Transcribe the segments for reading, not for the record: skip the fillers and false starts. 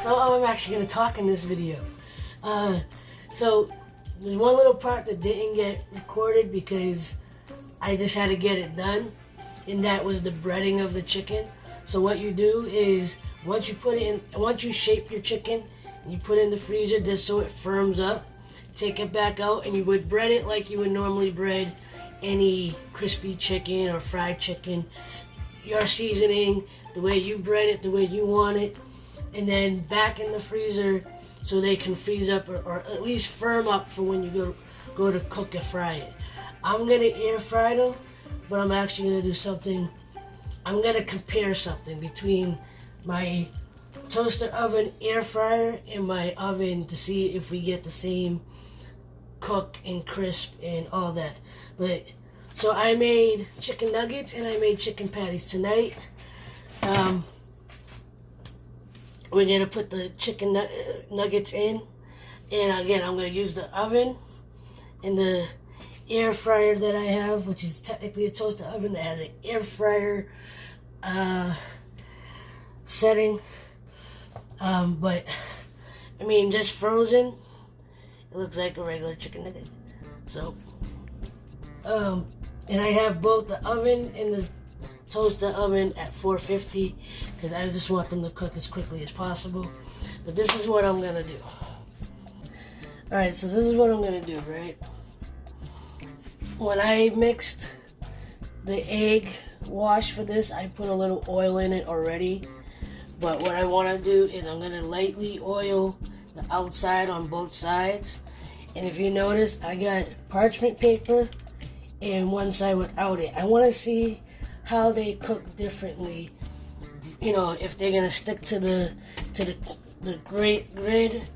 So I'm actually going to talk in this video. So there's one little part that didn't get recorded because I just had to get it done, and that was the breading of the chicken. So what you do is once you shape your chicken, and you put it in the freezer just so it firms up, take it back out, and you would bread it like you would normally bread any crispy chicken or fried chicken. Your seasoning, the way you bread it, the way you want it, and then back in the freezer so they can freeze up or at least firm up for when you go to cook and fry it. I'm gonna air fry them, but I'm actually gonna do something. I'm gonna compare something between my toaster oven air fryer and my oven to see if we get the same cook and crisp and all that. But so I made chicken nuggets and I made chicken patties tonight. We're gonna put the chicken nuggets in, and again I'm gonna use the oven and the air fryer that I have, which is technically a toaster oven that has an air fryer setting. But I mean, just frozen, it looks like a regular chicken nugget. So, and I have both the oven and the toaster oven at 450 because I just want them to cook as quickly as possible. But this is what I'm gonna do. Alright, so this is what I'm gonna do, right? When I mixed the egg wash for this, I put a little oil in it already. But what I want to do is I'm gonna lightly oil the outside on both sides. And if you notice, I got parchment paper and one side without it. I want to see how they cook differently. You know, if they're gonna stick to the grid,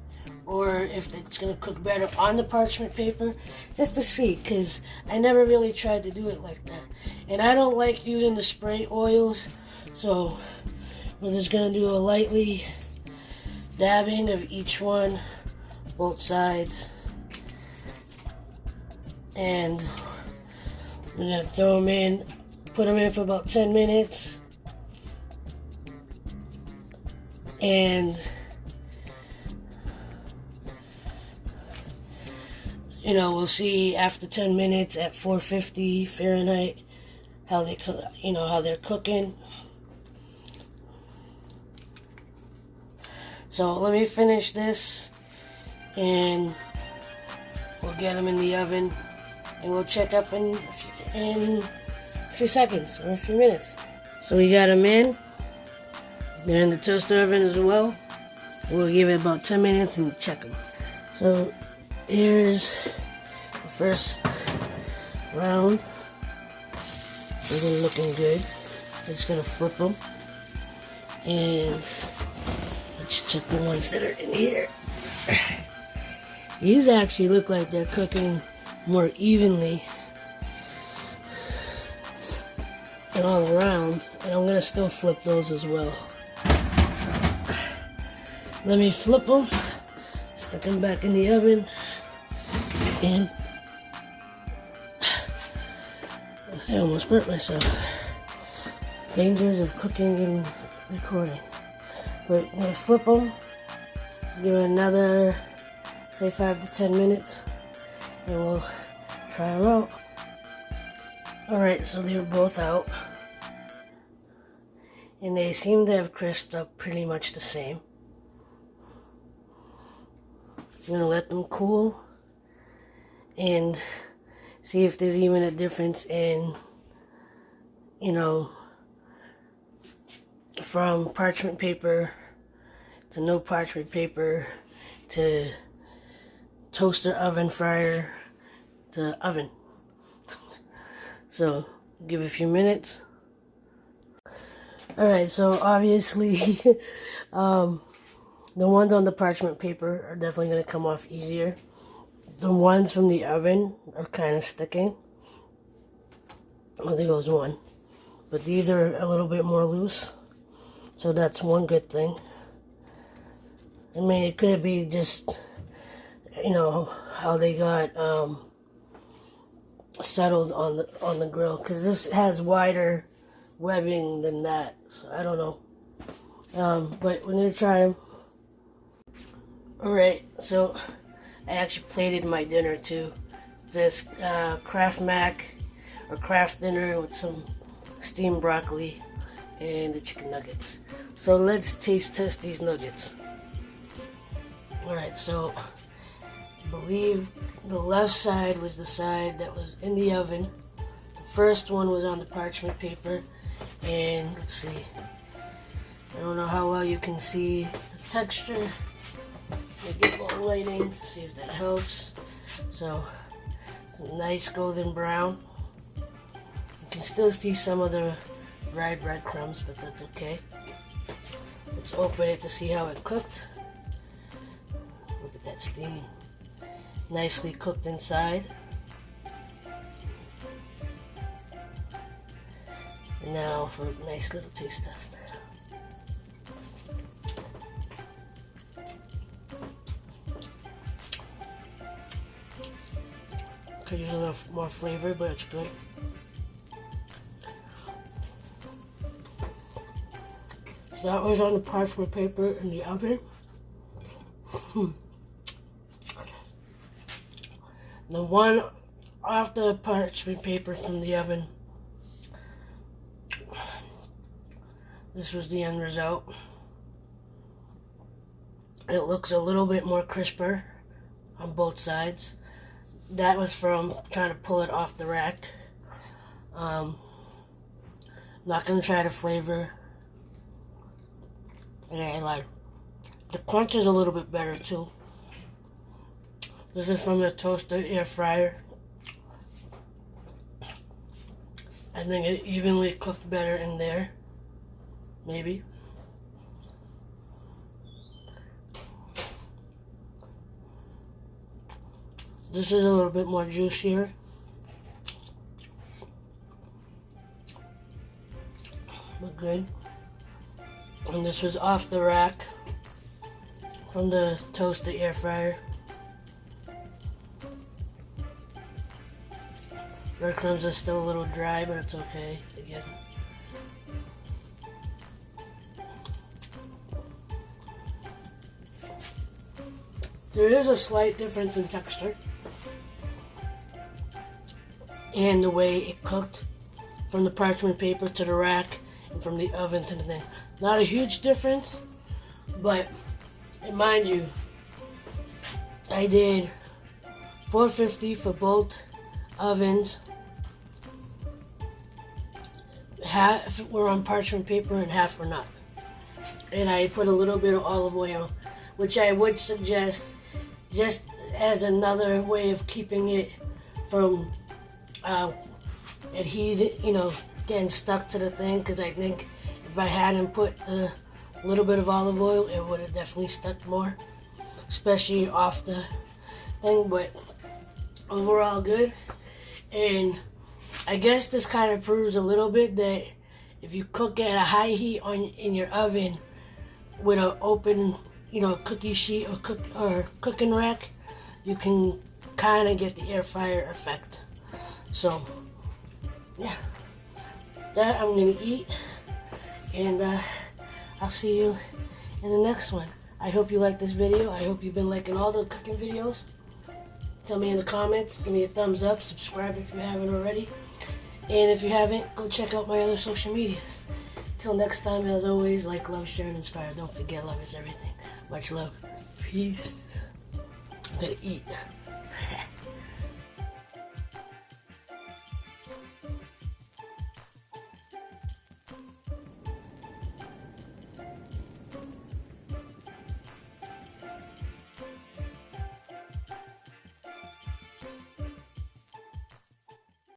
or if it's gonna cook better on the parchment paper, just to see, because I never really tried to do it like that. And I don't like using the spray oils, so we're just gonna do a lightly dabbing of each one, both sides, and we're gonna throw them in. Put them in for about 10 minutes, and you know, we'll see after 10 minutes at 450 Fahrenheit how they cook, you know, how they're cooking. So let me finish this and we'll get them in the oven and we'll check up in a few seconds or a few minutes. So we got them in. They're in the toaster oven as well. We'll give it about 10 minutes and check them. So here's the first round. They're looking good. Just gonna flip them. And let's check the ones that are in here. These actually look like they're cooking more evenly and all around, and I'm gonna still flip those as well. So let me flip them, stick them back in the oven, and I almost burnt myself. Dangers of cooking and recording. But I'm gonna flip them, give it another, say 5 to 10 minutes, and we'll try them out. Alright, so they were both out, and they seem to have crisped up pretty much the same. I'm going to let them cool and see if there's even a difference in, you know, from parchment paper to no parchment paper to toaster oven fryer to oven. So, give it a few minutes. Alright, so obviously, the ones on the parchment paper are definitely going to come off easier. The ones from the oven are kind of sticking. Well, there goes one. But these are a little bit more loose. So that's one good thing. I mean, it could be just, you know, how they got settled on the grill, because this has wider webbing than that, so I don't know. But we're gonna try them. Alright, so I actually plated my dinner too. This Kraft Mac or Kraft dinner with some steamed broccoli and the chicken nuggets. So let's taste test these nuggets. Alright, so I believe the left side was the side that was in the oven. The first one was on the parchment paper, and let's see. I don't know how well you can see the texture. I'll get more lighting, see if that helps. So it's a nice golden brown. You can still see some of the fried breadcrumbs, but that's okay. Let's open it to see how it cooked. Look at that steam. Nicely cooked inside. And now for a nice little taste test. Could use a little more flavor, but it's good. So that was on the parchment paper in the oven. The one off the parchment paper from the oven, this was the end result. It looks a little bit more crisper on both sides. That was from trying to pull it off the rack. Not gonna try to flavor. And I lied. The crunch is a little bit better too. This is from the toaster air fryer. I think it evenly cooked better in there. Maybe. This is a little bit more juicier. But good. And this was off the rack from the toaster air fryer. Breadcrumbs are still a little dry, but it's okay again. There is a slight difference in texture and the way it cooked from the parchment paper to the rack and from the oven to the thing. Not a huge difference, but and mind you, I did $4.50 for both ovens. Half were on parchment paper and half were not. And I put a little bit of olive oil, which I would suggest just as another way of keeping it from getting stuck to the thing, because I think if I hadn't put a little bit of olive oil, it would have definitely stuck more, especially off the thing. But overall good. And I guess this kind of proves a little bit that if you cook at a high heat in your oven with an open, cookie sheet or cooking rack, you can kind of get the air fryer effect. So, yeah, that I'm gonna eat, and I'll see you in the next one. I hope you liked this video. I hope you've been liking all the cooking videos. Tell me in the comments, give me a thumbs up, subscribe if you haven't already. And if you haven't, go check out my other social medias. Till next time, as always, like, love, share, and inspire. Don't forget, love is everything. Much love. Peace. I'm gonna eat.